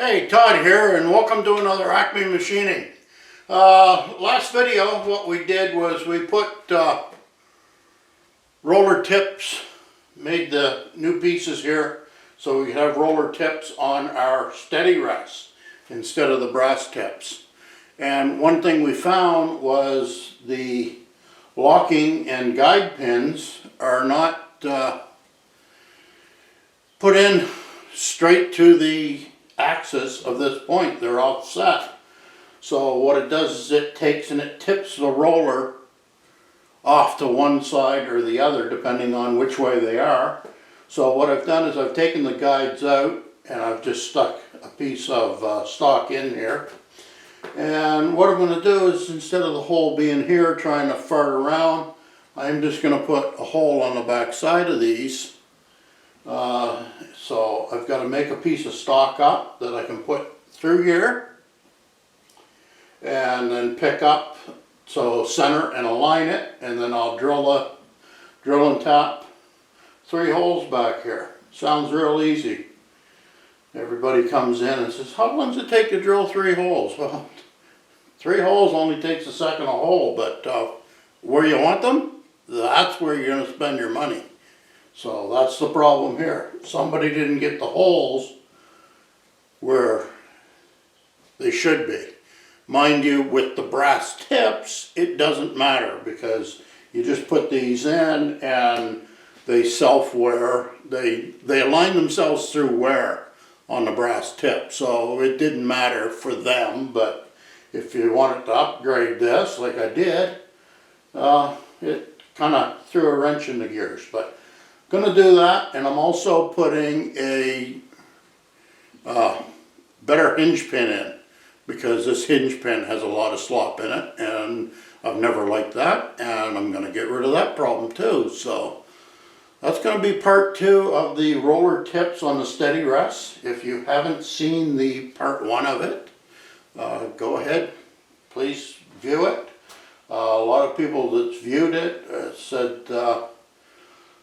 Hey, Todd here, and welcome to another Acme Machining. Last video, what we did was we put roller tips, made the new pieces here, so we could have roller tips on our steady rests instead of the brass tips. And one thing we found was the locking and guide pins are not put in straight to the axis of this point. They're offset. So what it does is it takes and it tips the roller off to one side or the other depending on which way they are. So what I've done is I've taken the guides out and I've just stuck a piece of stock in here. And what I'm going to do is, instead of the hole being here trying to fart around, I'm just going to put a hole on the back side of these. So I've got to make a piece of stock up that I can put through here and then pick up, so center and align it, and then I'll drill and tap 3 holes back here. Sounds real easy. Everybody comes in and says, how long does it take to drill 3 holes? Well, 3 holes only takes a second a hole, but where you want them, that's where you're going to spend your money. So that's the problem here. Somebody didn't get the holes where they should be. Mind you, with the brass tips, it doesn't matter because you just put these in and they self-wear. They align themselves through wear on the brass tip. So it didn't matter for them, but if you wanted to upgrade this like I did, it kind of threw a wrench in the gears. But going to do that, and I'm also putting a better hinge pin in because this hinge pin has a lot of slop in it and I've never liked that, and I'm going to get rid of that problem too. So that's going to be part 2 of the roller tips on the steady rests. If you haven't seen the part 1 of it, go ahead, please view it. A lot of people that's viewed it said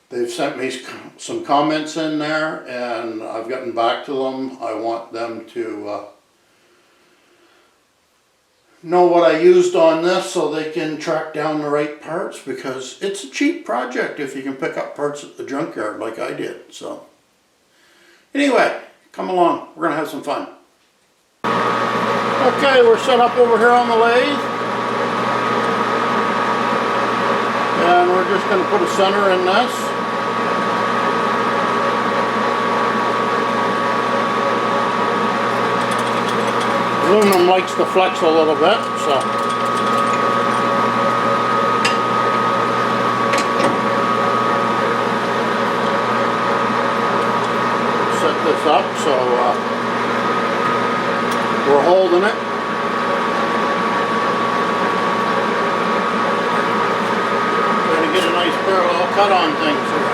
they've sent me some comments in there, and I've gotten back to them. I want them to know what I used on this so they can track down the right parts, because it's a cheap project if you can pick up parts at the junkyard like I did. So anyway, come along, we're gonna have some fun. Okay, we're set up over here on the lathe, and we're just going to put a center in this. Aluminum likes to flex a little bit, so set this up so we're holding it. Trying to get a nice parallel cut on things here.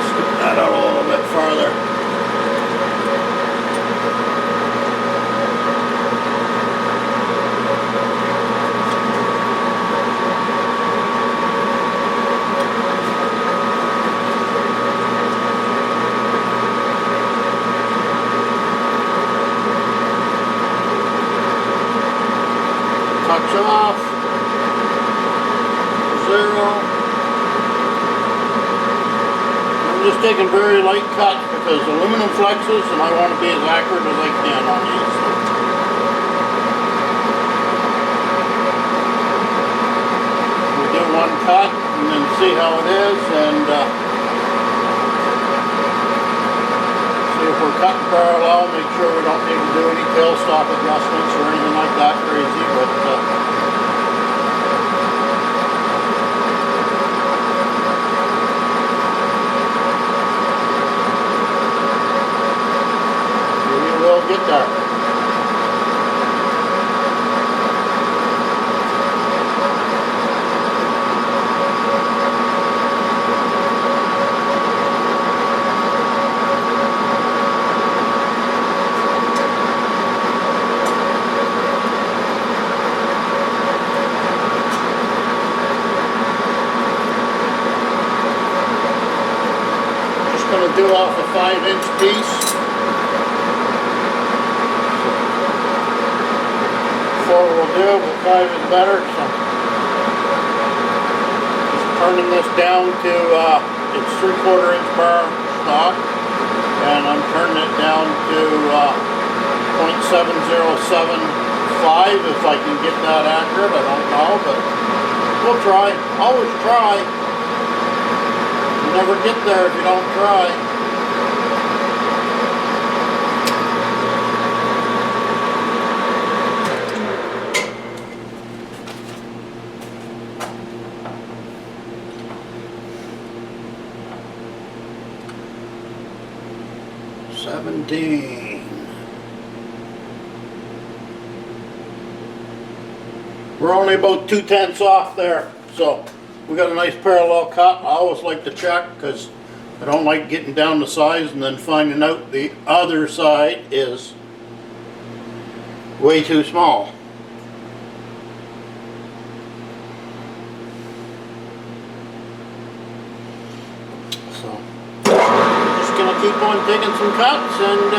Stick that out a little bit farther. Touch off, 0. I'm just taking very light cuts because aluminum flexes and I want to be as accurate as I can on these. We'll get one cut and then see how it is, and see if we're cutting parallel. Make sure we don't need to do any tailstock adjustments or anything like that crazy, but we will get there. do off a 5-inch piece. 4 will do, but 5 is better. So just turning this down to it's 3/4 inch bar stock, and I'm turning it down to 0.7075 if I can get that accurate. I don't know, but we'll try. Always try. You never get there if you don't try. We're only about 2/10 off there, so we got a nice parallel cut. I always like to check because I don't like getting down to size and then finding out the other side is way too small. So just gonna keep on taking some cuts and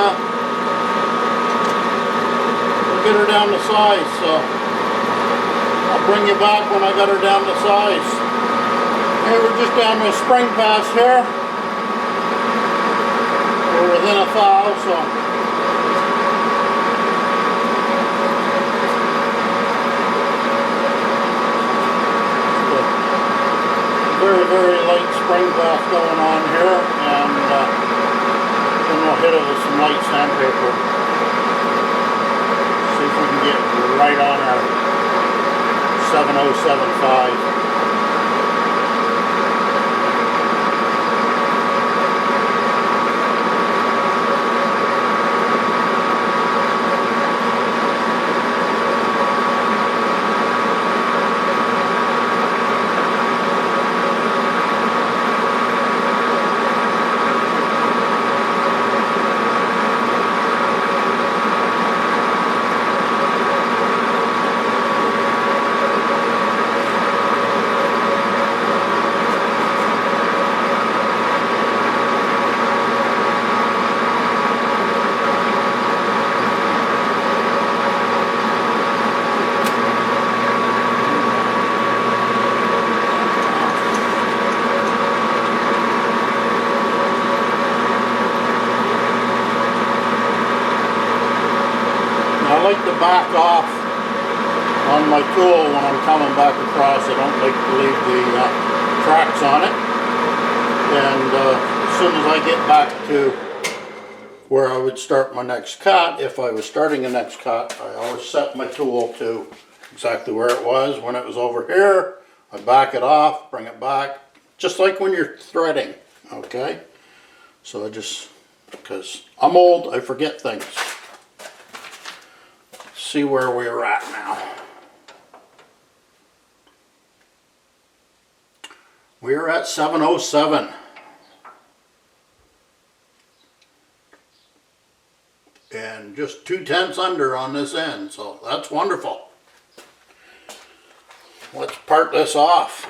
we'll get her down to size. So I'll bring you back when I got her down to size. Hey, we're just down to a spring pass here. We're within a thou, so very, very light spring pass going on here, and then we'll hit it with some light sandpaper. See if we can get right on our 7075. I like to back off on my tool when I'm coming back across. I don't like to leave the tracks on it. And as soon as I get back to where I would start my next cut, if I was starting the next cut, I always set my tool to exactly where it was. When it was over here, I back it off, bring it back, just like when you're threading, okay? So I just, because I'm old, I forget things. See where we're at now. We're at 707. And just 2/10 under on this end, so that's wonderful. Let's part this off.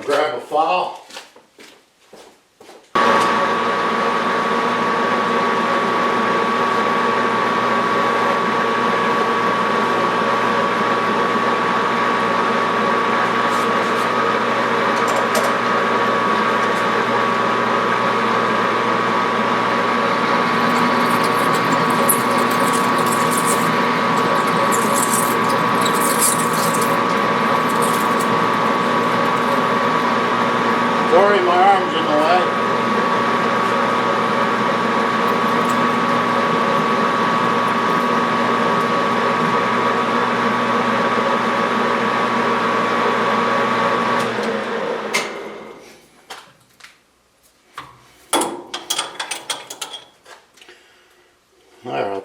Grab a file. Sorry, my arm's in the way.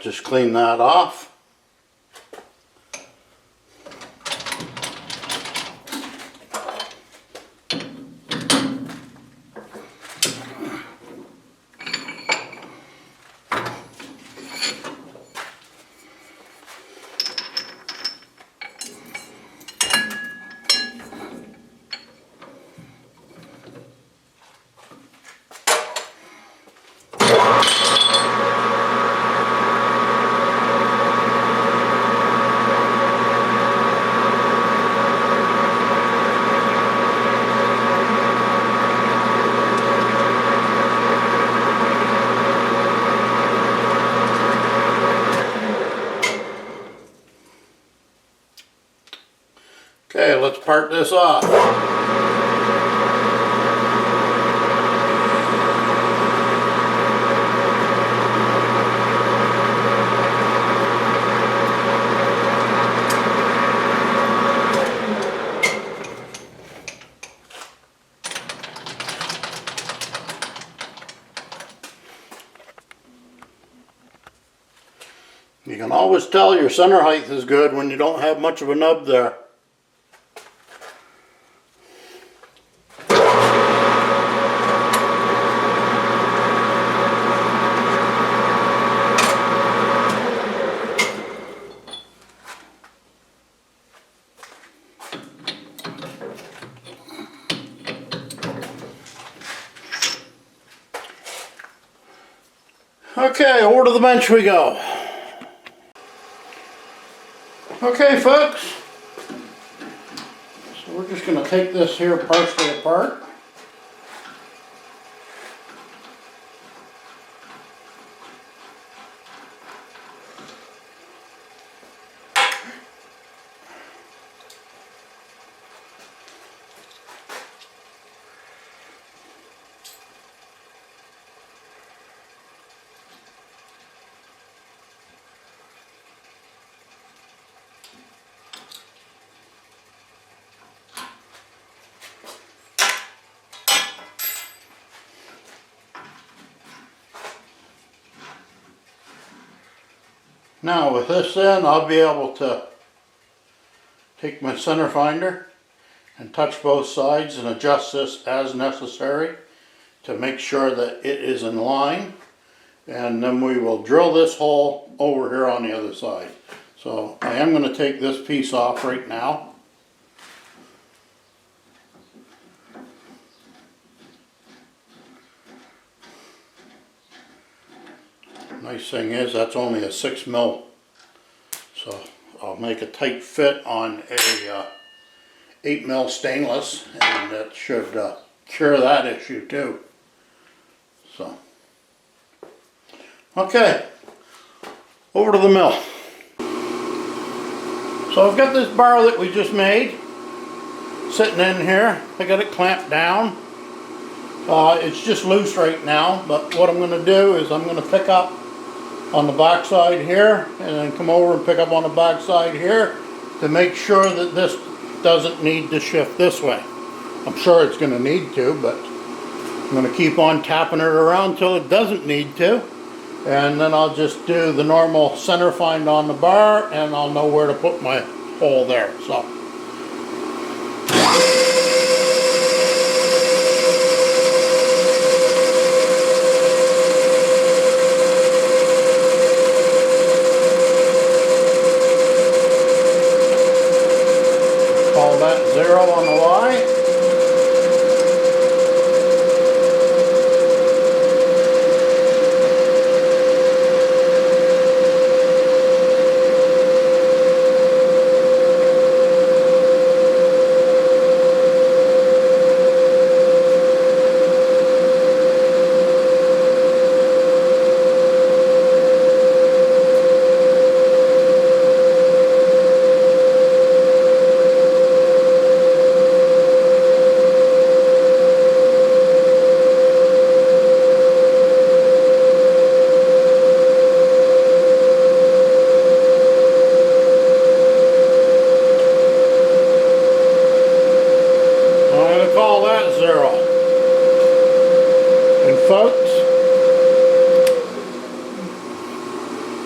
just clean that off. Okay, let's part this off. You can always tell your center height is good when you don't have much of a nub there. Okay, over to the bench we go. Okay, folks, so we're just going to take this here partially apart. Now with this in, I'll be able to take my center finder and touch both sides and adjust this as necessary to make sure that it is in line, and then we will drill this hole over here on the other side. So I am going to take this piece off right now. Nice thing is that's only a 6 mil, so I'll make a tight fit on a 8 mil stainless, and that should cure that issue too. So, okay, over to the mill. So I've got this bar that we just made sitting in here. I got it clamped down. It's just loose right now, but what I'm going to do is I'm going to pick up on the back side here and then come over and pick up on the back side here to make sure that this doesn't need to shift this way. I'm sure it's going to need to, but I'm going to keep on tapping it around till it doesn't need to, and then I'll just do the normal center find on the bar and I'll know where to put my hole there. So call that 0 on the Y.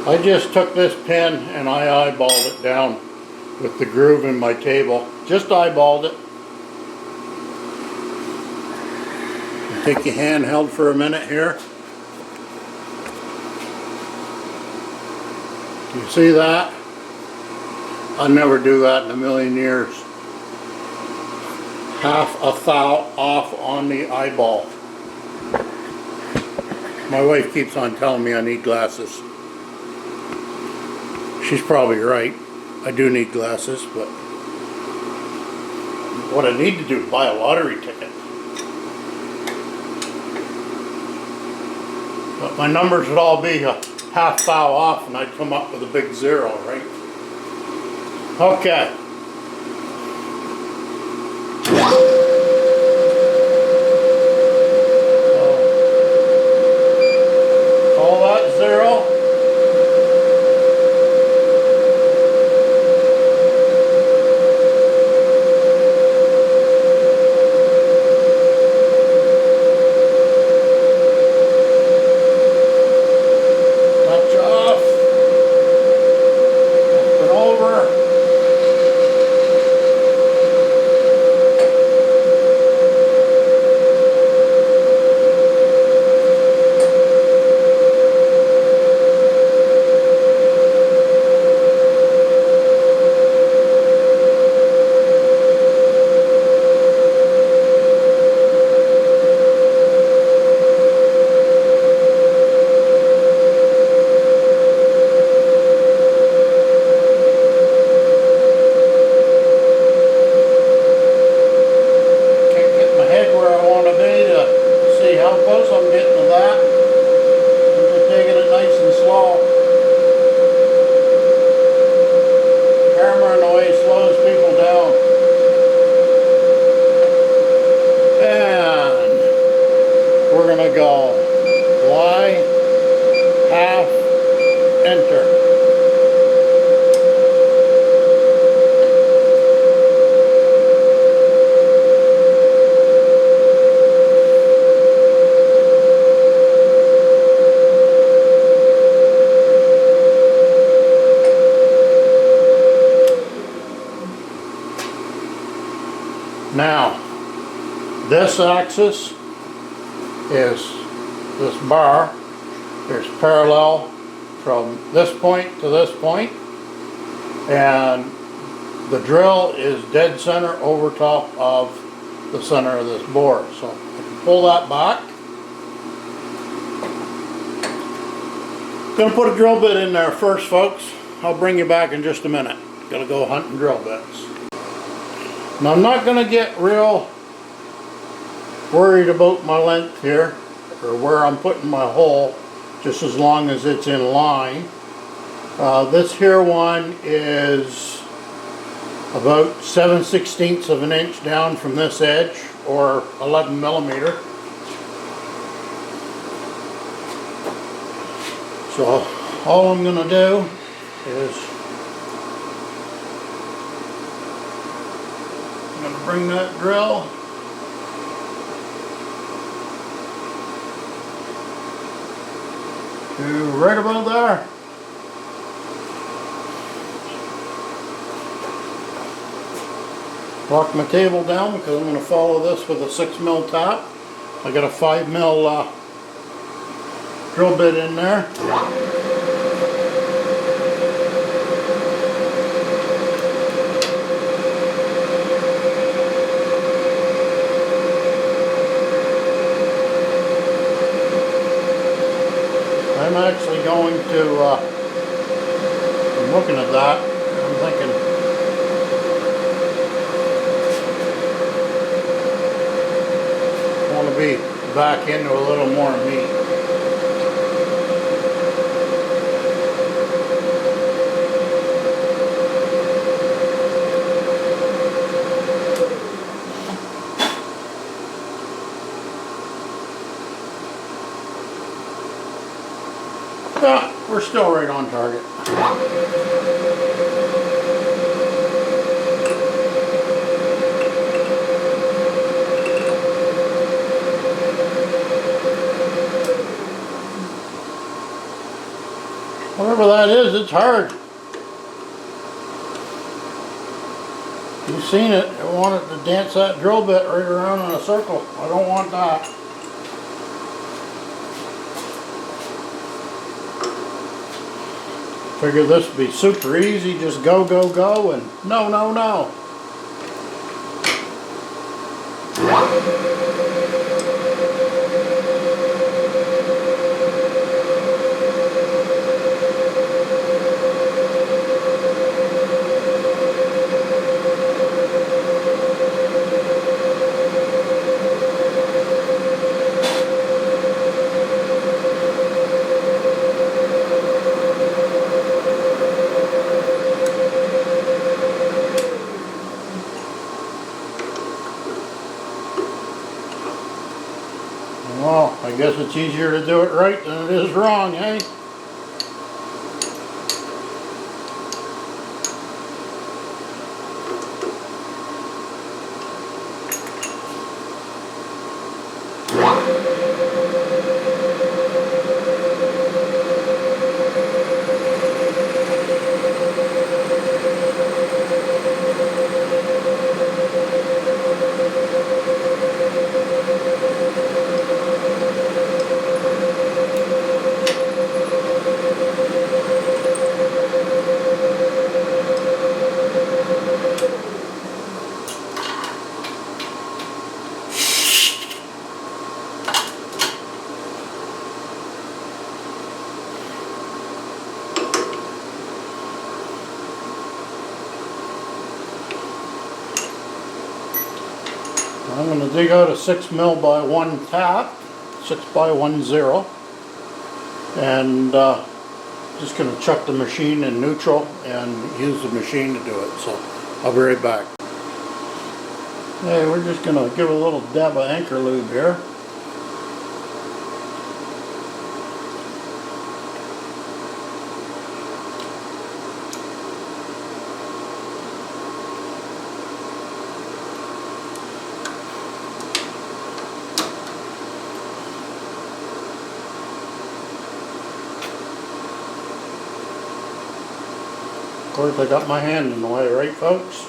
I just took this pin and I eyeballed it down with the groove in my table. Just eyeballed it. Take your handheld for a minute here. Do you see that? I'd never do that in a million years. Half a thou off on the eyeball. My wife keeps on telling me I need glasses. She's probably right. I do need glasses, but what I need to do is buy a lottery ticket. But my numbers would all be a half thou off and I'd come up with a big zero, right? Okay. Call that zero. Now, this axis is this bar. There's parallel from this point to this point, and the drill is dead center over top of the center of this bore. So I can pull that back. Gonna put a drill bit in there first, folks. I'll bring you back in just a minute. Gotta go hunting drill bits. Now I'm not going to get real worried about my length here, or where I'm putting my hole, just as long as it's in line. This here one is about 7/16 of an inch down from this edge, or 11 millimeter. So all I'm going to do is bring that drill to right about there. Lock my table down because I'm going to follow this with a 6mm tap. I got a 5mm drill bit in there. I'm actually going to, I'm looking at that, I'm thinking, I want to be back into a little more meat. Yeah, we're still right on target. Well, Whatever that is, it's hard. You've seen it. I want it to dance that drill bit right around in a circle. I don't want that. Figure this would be super easy. Just go, go, go, and no, no, no. Well, I guess it's easier to do it right than it is wrong, eh? I'm going to dig out a 6 mil by 1 tap, 6 by 1 0, and just going to chuck the machine in neutral and use the machine to do it. So I'll be right back. Hey, we're just going to give a little dab of anchor lube here. Of course, I got my hand in the way, right, folks?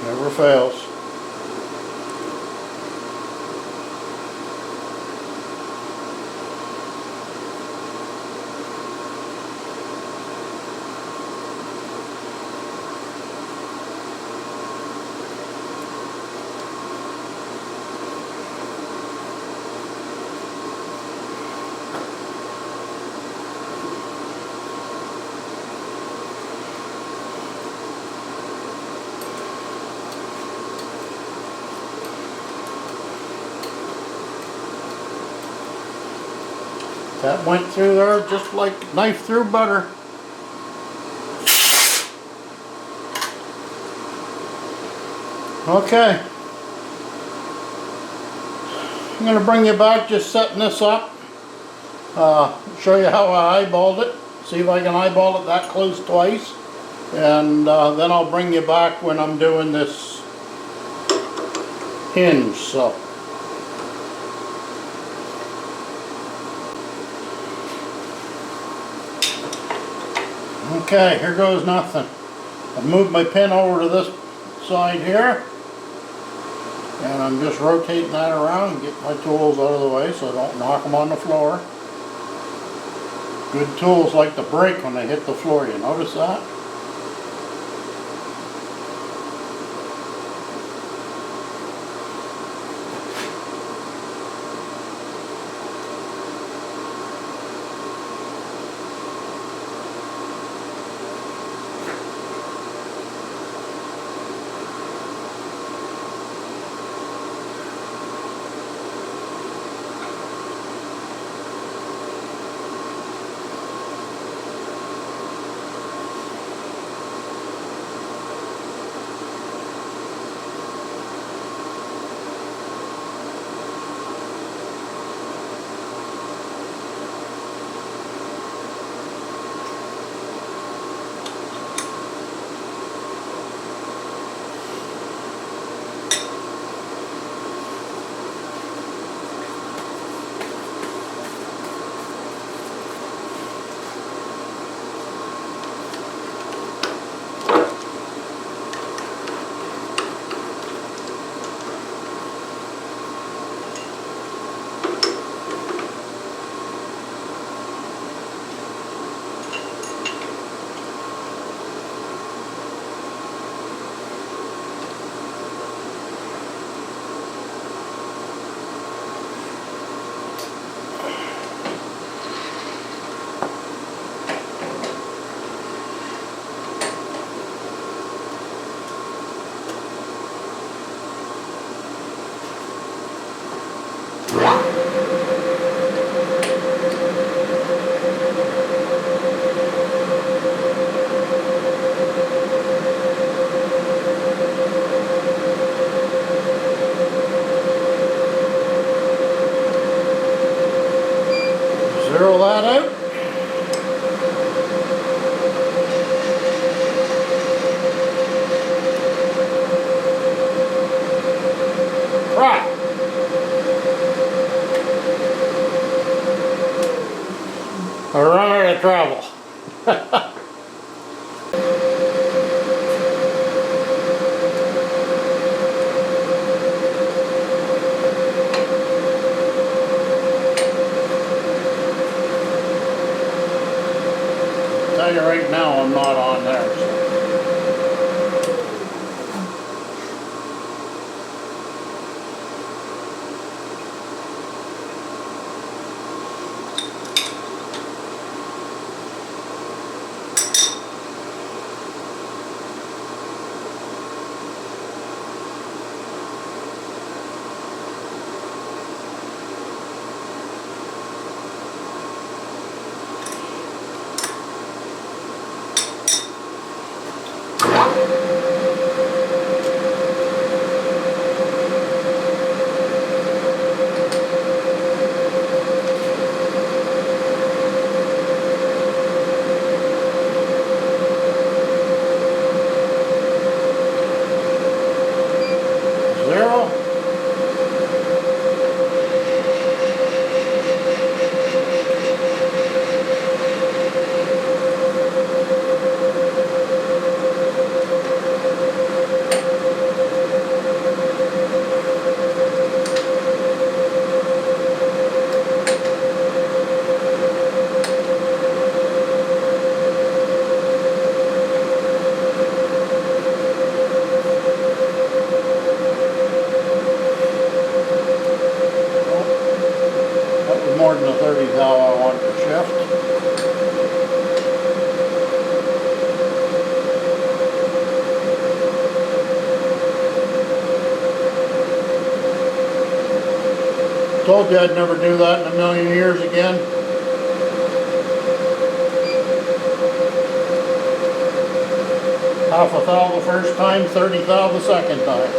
Never fails. That went through there just like knife through butter. Okay. I'm going to bring you back just setting this up. Show you how I eyeballed it. See if I can eyeball it that close twice. And then I'll bring you back when I'm doing this hinge. So. Okay, here goes nothing. I've moved my pin over to this side here, and I'm just rotating that around and get my tools out of the way so I don't knock them on the floor. Good tools like to break when they hit the floor, you notice that? that out. Right. I run out of travel. Tell you right now, I'm not on there. So. More than the 30 thou I want to shift. Told you I'd never do that in a million years again. Half a thou the first time, 30 thou the second time.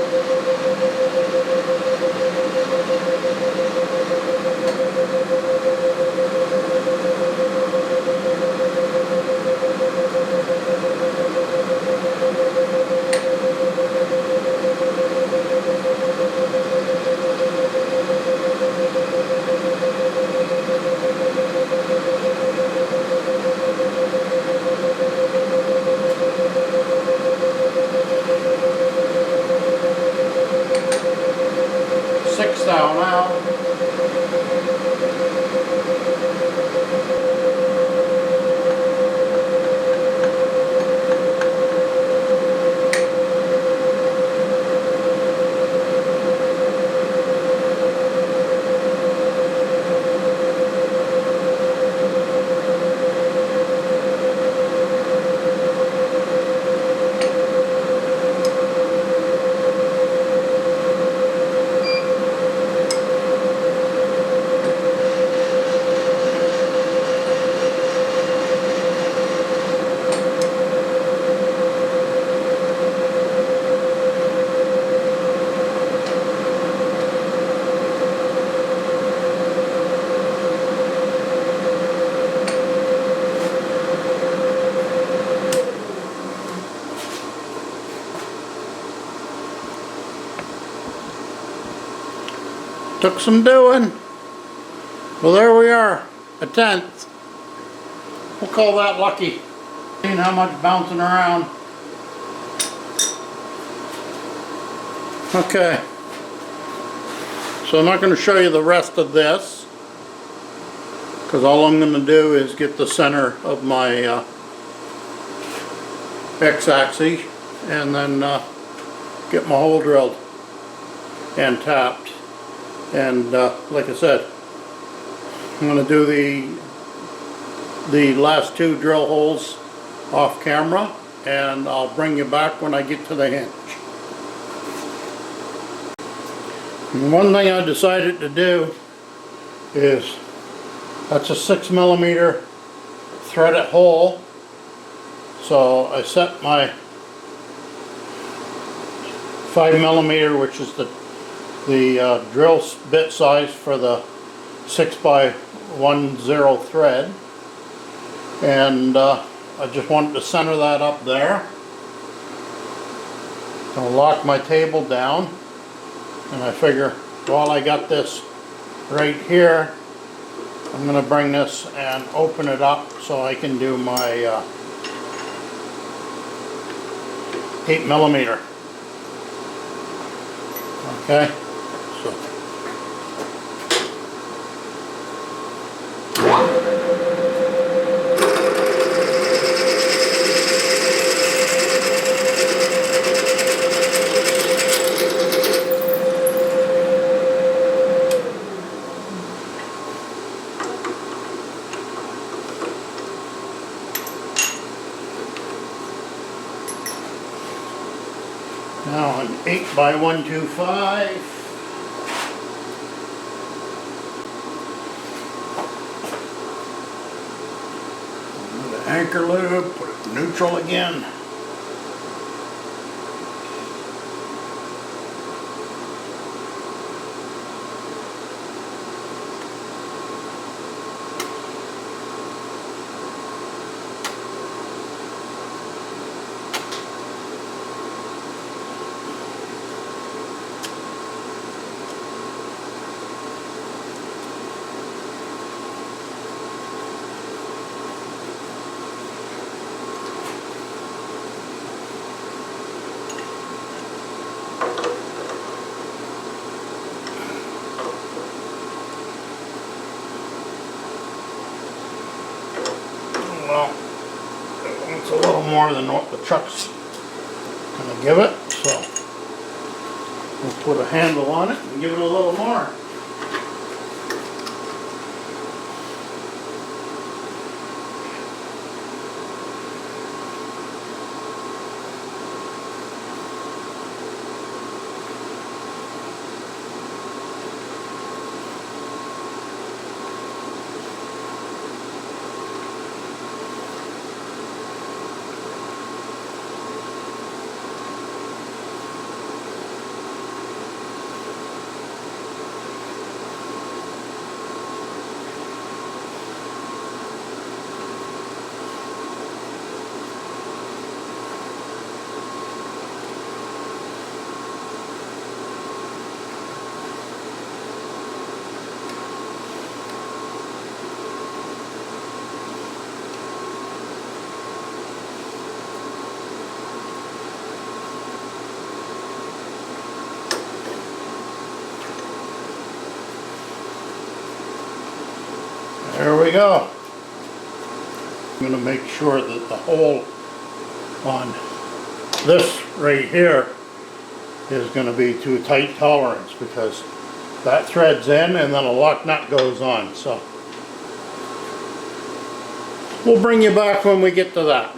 Six thou now. Took some doing. Well, there we are, a 10th. We'll call that lucky. Seeing how much bouncing around. Okay. So I'm not going to show you the rest of this, because all I'm going to do is get the center of my X-axis and then get my hole drilled and tapped. And like I said, I'm going to do the last two drill holes off camera, and I'll bring you back when I get to the hinge. And one thing I decided to do is, that's a 6mm threaded hole, so I set my 5mm, which is the drill bit size for the 6x 0.10 thread, and I just wanted to center that up there. I'll lock my table down, and I figure while I got this right here, I'm going to bring this and open it up so I can do my 8mm. Okay, so now an 8x125. Anchor loop, put it in neutral again. Well, it's a little more than what the truck's gonna give it, so we'll put a handle on it and give it a little more. There we go. I'm going to make sure that the hole on this right here is going to be to tight tolerance, because that threads in and then a lock nut goes on. So we'll bring you back when we get to that.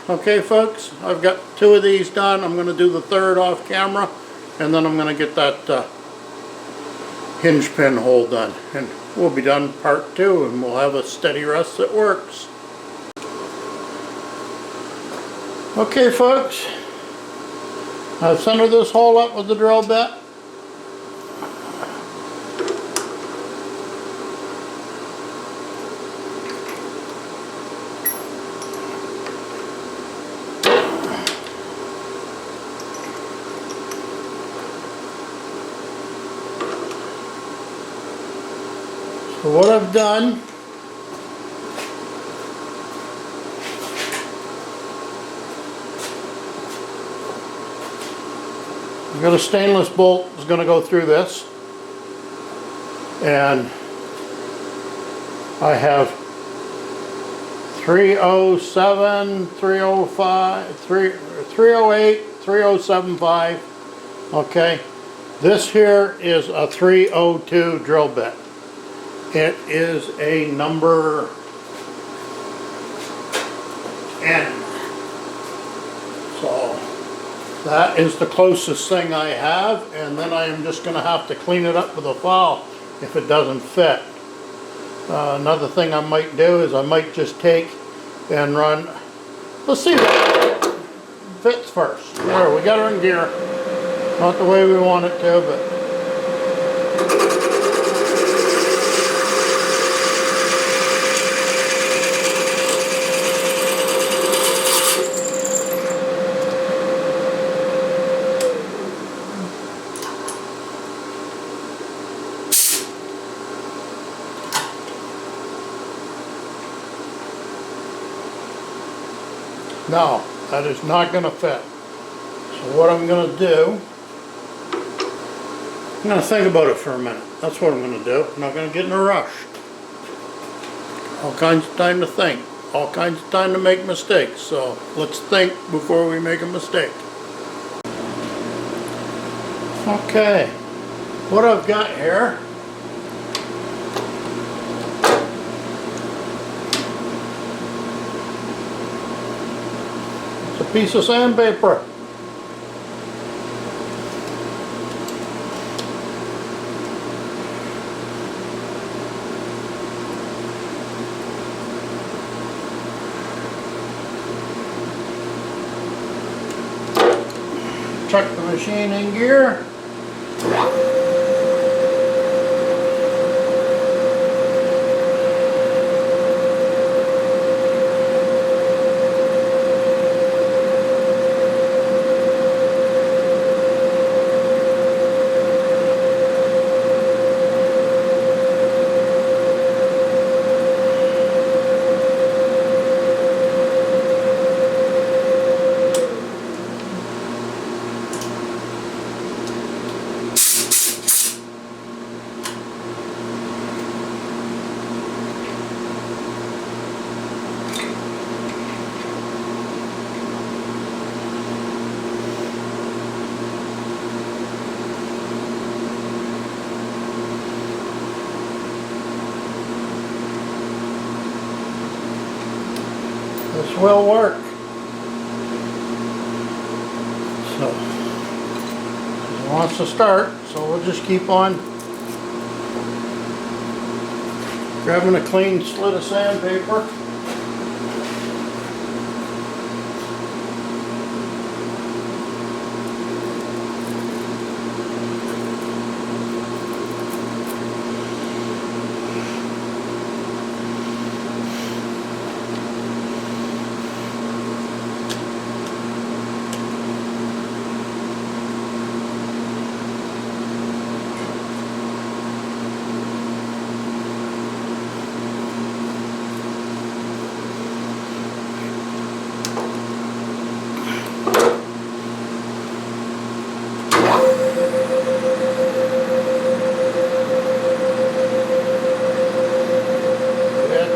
Okay folks, I've got 2 of these done. I'm going to do the 3rd off camera, and then I'm going to get that hinge pin hole done, and we'll be done part 2, and we'll have a steady rest that works. Okay folks, I've centered this hole up with the drill bit. So what I've done, I've got a stainless bolt that's going to go through this, and I have 307, 305, 308, 3075. Okay, this here is a 302 drill bit. It is a number N. So that is the closest thing I have, and then I am just going to have to clean it up with a file if it doesn't fit. Another thing I might do is I might just take and run, let's see what fits first. There, we got her in gear. Not the way we want it to, but No, that is not gonna fit. So what I'm gonna do, I'm gonna think about it for a minute. That's what I'm gonna do. I'm not gonna get in a rush. All kinds of time to think. All kinds of time to make mistakes. So let's think before we make a mistake. Okay, what I've got here is a piece of sandpaper. Chuck the machine in gear. This will work. So, it wants to start, so we'll just keep on grabbing a clean slit of sandpaper.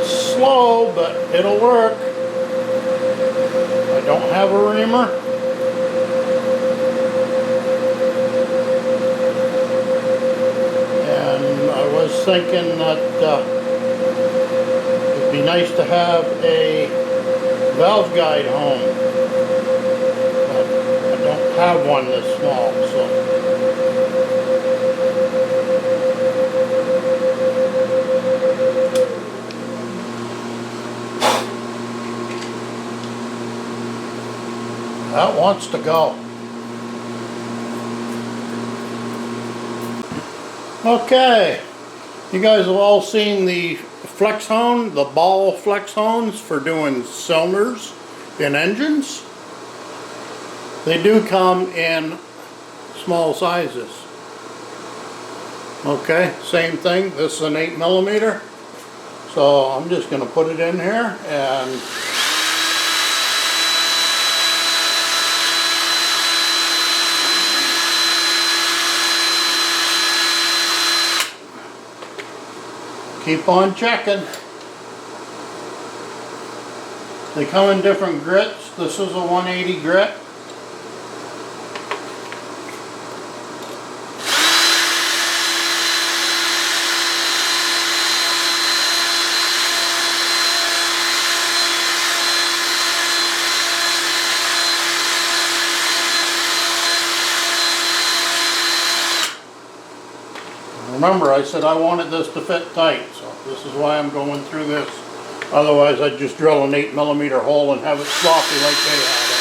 Slow, but it'll work. I don't have a reamer. And I was thinking that it'd be nice to have a valve guide home. But I don't have one this small, so. That wants to go. Okay, you guys have all seen the flex hone, the ball flex hones for doing cylinders in engines. They do come in small sizes. Okay, same thing. This is an 8mm. So I'm just going to put it in here and keep on checking. They come in different grits. This is a 180 grit. Remember, I said I wanted this to fit tight, so this is why I'm going through this. Otherwise, I'd just drill an 8mm hole and have it sloppy like they had it.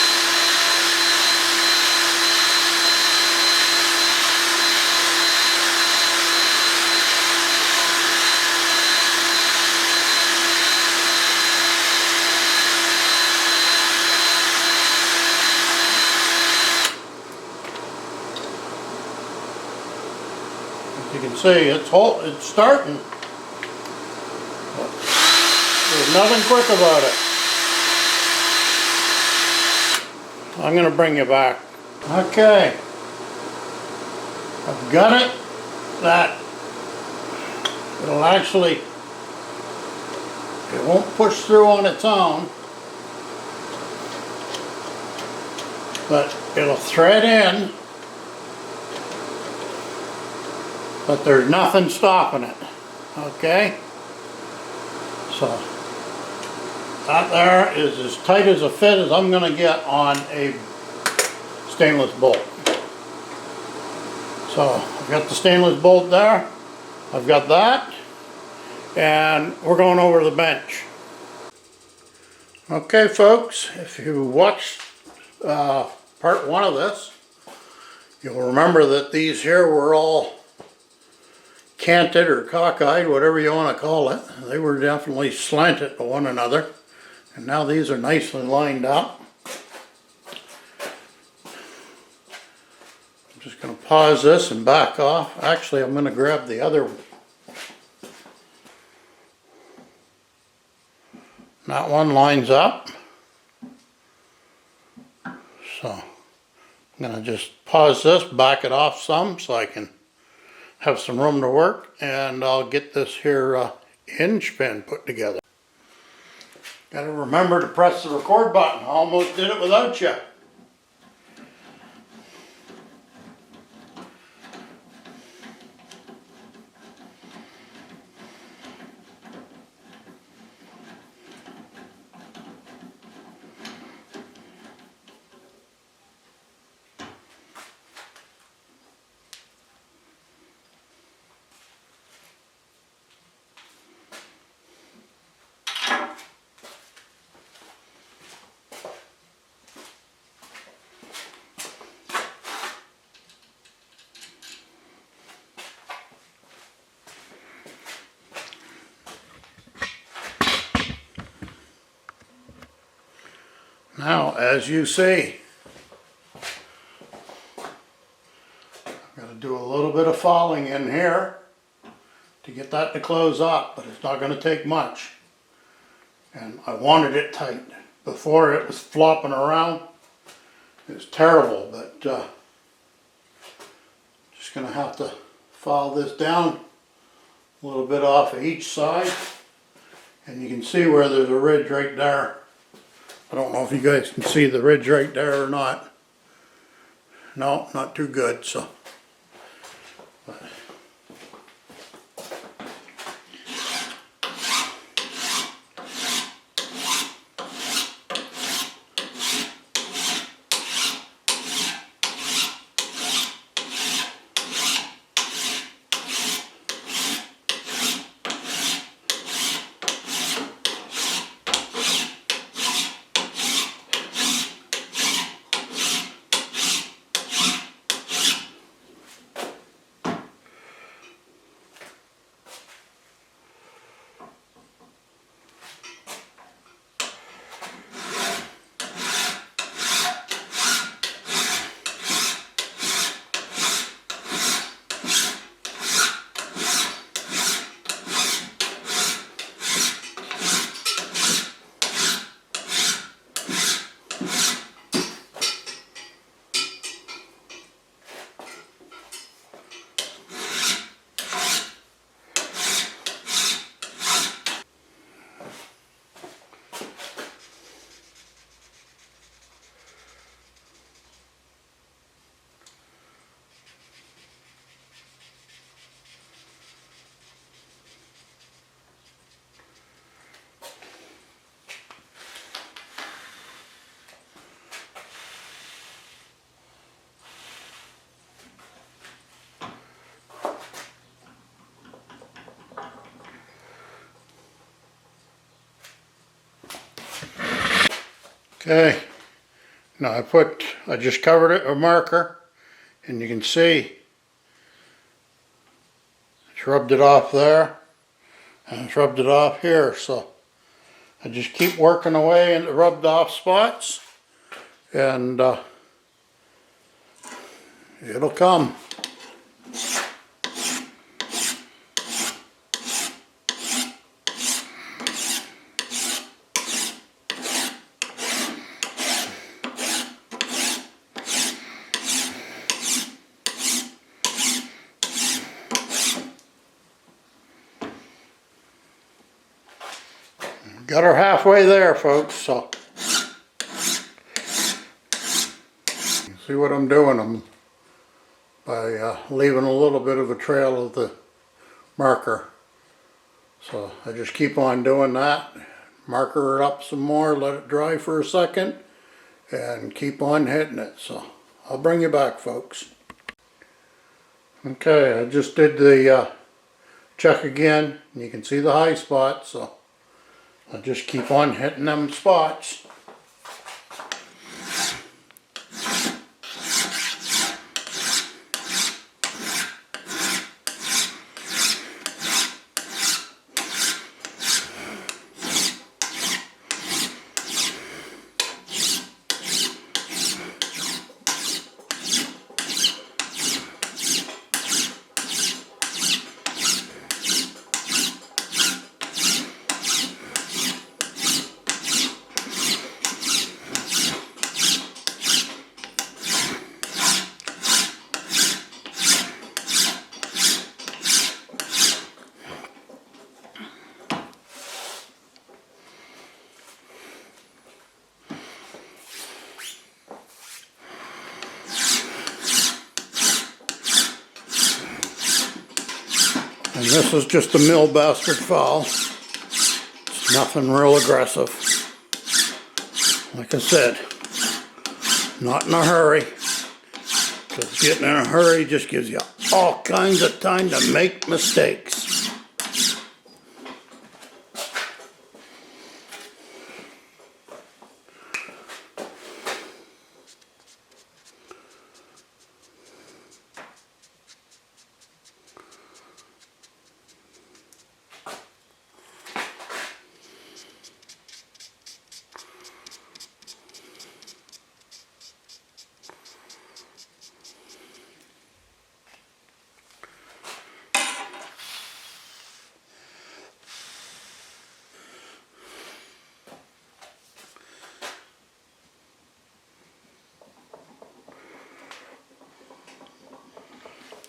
You can see it's starting. There's nothing quick about it. I'm gonna bring you back. Okay. I've got it that it'll actually, it won't push through on its own, but it'll thread in, but there's nothing stopping it. Okay? So that there is as tight as a fit as I'm gonna get on a stainless bolt. So I've got the stainless bolt there, I've got that, and we're going over the bench. Okay folks, if you watched part one of this, you'll remember that these here were all canted or cockeyed, whatever you want to call it. They were definitely slanted to one another, and now these are nicely lined up. I'm just going to pause this and back off. Actually, I'm going to grab the other one. That one lines up. So I'm going to just pause this, back it off some so I can have some room to work, and I'll get this here hinge pin put together. Got to remember to press the record button. I almost did it without you. Now, as you see, I've got to do a little bit of fouling in here to get that to close up, but it's not going to take much. And I wanted it tight. Before it was flopping around. It was terrible, but just going to have to file this down a little bit off of each side. And you can see where there's a ridge right there. I don't know if you guys can see the ridge right there or not. No, not too good, so. But okay, now I just covered it with marker, and you can see it's rubbed it off there, and it's rubbed it off here, so I just keep working away in the rubbed off spots, and it'll come. got her halfway there, folks, so. See what I'm doing? I'm by leaving a little bit of a trail of the marker. So I just keep on doing that. Marker it up some more, let it dry for a second, and keep on hitting it. So I'll bring you back, folks. Okay, I just did the check again. You can see the high spot, so I'll just keep on hitting them spots. And this is just a mill bastard file. It's nothing real aggressive. Like I said, not in a hurry. Because getting in a hurry just gives you all kinds of time to make mistakes.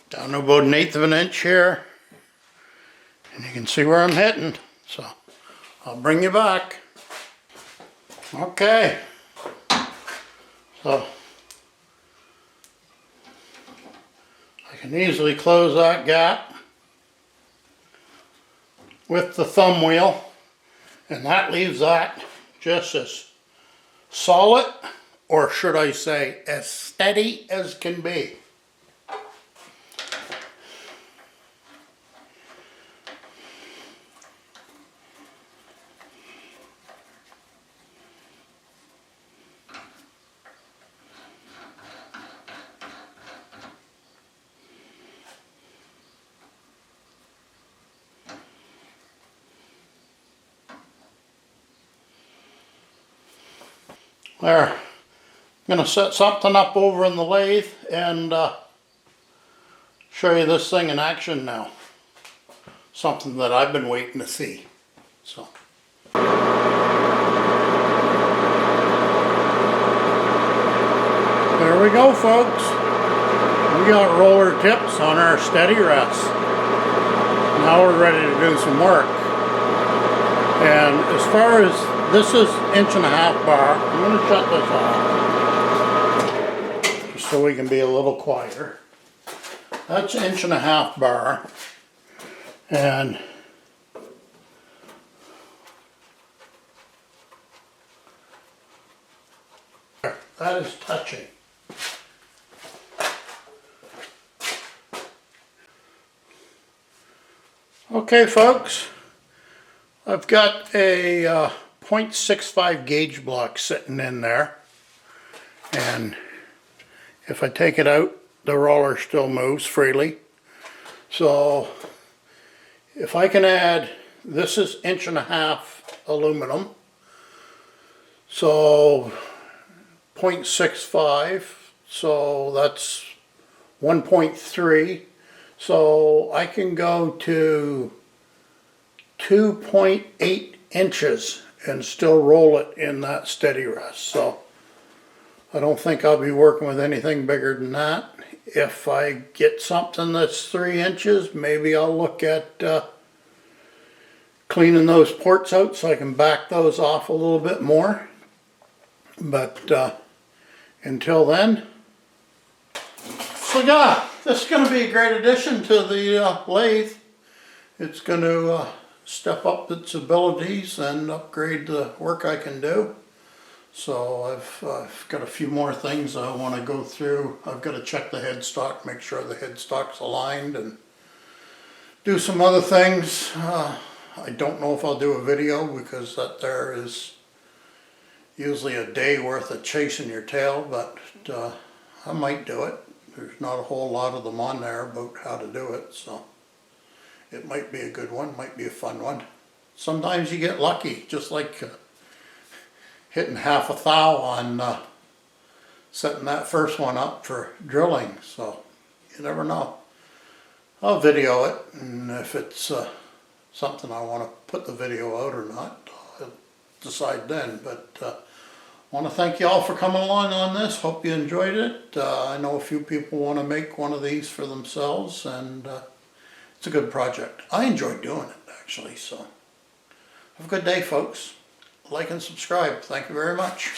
Down to about 1/8 of an inch here. And you can see where I'm hitting. So I'll bring you back. Okay. So I can easily close that gap with the thumb wheel. And that leaves that just as solid, or should I say as steady as can be. There. I'm going to set something up over in the lathe and show you this thing in action now. Something that I've been waiting to see. So. There we go, folks. We got roller tips on our steady rest. Now we're ready to do some work. And as far as this is 1.5" bar. I'm going to shut this off just so we can be a little quieter. That's 1.5" bar, and that is touching. Okay, folks, I've got a 0.65 gauge block sitting in there, and if I take it out, the roller still moves freely. So if I can add, this is 1.5" aluminum, so 0.65, so that's 1.3, so I can go to 2.8 inches and still roll it in that steady rest. So I don't think I'll be working with anything bigger than that. If I get something that's 3 inches, maybe I'll look at cleaning those ports out so I can back those off a little bit more. But until then, so yeah, this is going to be a great addition to the lathe. It's going to step up its abilities and upgrade the work I can do. So I've got a few more things I want to go through. I've got to check the headstock, make sure the headstock's aligned, and do some other things. I don't know if I'll do a video because that there is usually a day worth of chasing your tail, but I might do it. There's not a whole lot of them on there about how to do it, so it might be a good one, might be a fun one. Sometimes you get lucky, just like hitting half a thou on setting that first one up for drilling, so you never know. I'll video it, and if it's something I want to put the video out or not, I'll decide then. But I want to thank you all for coming along on this. Hope you enjoyed it. I know a few people want to make one of these for themselves, and it's a good project. I enjoy doing it, actually, so have a good day, folks. Like and subscribe. Thank you very much.